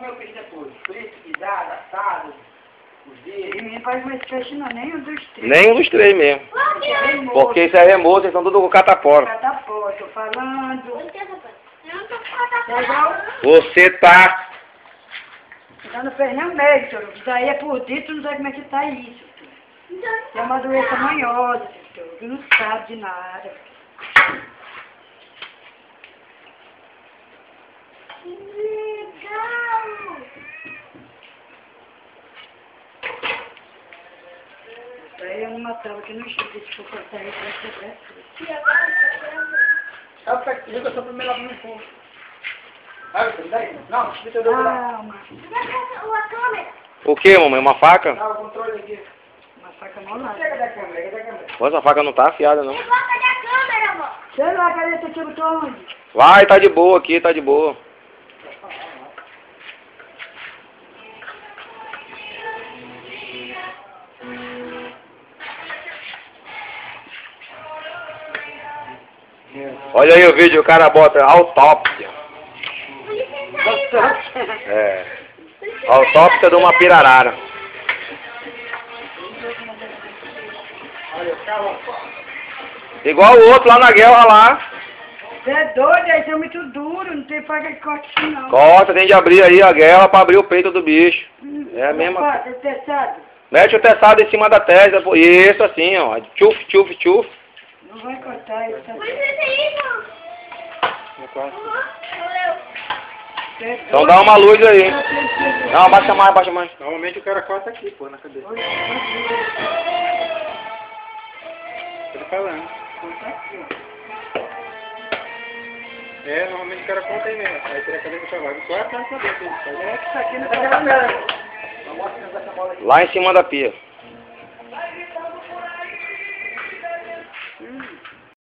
comer o peixe depois? Frito, pisado, assado, cozido? Ninguém faz mais peixe não, nenhum dos três. Nenhum dos três mesmo. Porque isso é remoço, eles estão tudo com catapora. Catapora, tô falando. Você tá... Então não fez nem um mês, senhor. Isso aí é por dentro, não sabe como é que tá isso. É uma doença manhosa, senhor, que não sabe de nada. Isso aí é uma tela que não chega, se for cortar isso, vai ser péssimo. Liga só primeiro lá no fundo. Não, deixa eu dar Calma. O que, mamãe? Uma faca? o controle aqui. Uma faca molada. Chega da câmera. Pô, essa faca não tá afiada, não. Sei lá, cadê esse tiro onde? Vai, tá de boa aqui, tá de boa. Olha aí o vídeo, o cara bota autópsia. É. Autópsia de uma pirarara. Igual o outro lá na guerra lá. Você é doido, isso é muito duro, não tem faca que corte assim não. Corta, tem de abrir aí a guerra pra abrir o peito do bicho. É a mesma. É testado? Mete o teçado em cima da testa. Isso assim, ó. Tchuf, tchuf, tchuf. Não vai cortar isso. Então dá uma luz aí. Não, abaixa mais, abaixa mais. Normalmente o cara corta aqui, pô, na cabeça. Tô falando. Normalmente o cara corta aí mesmo. Aí tira a cabeça pra baixo. Corta na cabeça. É que isso aqui não Essa tá câmera. Lá em cima da pia.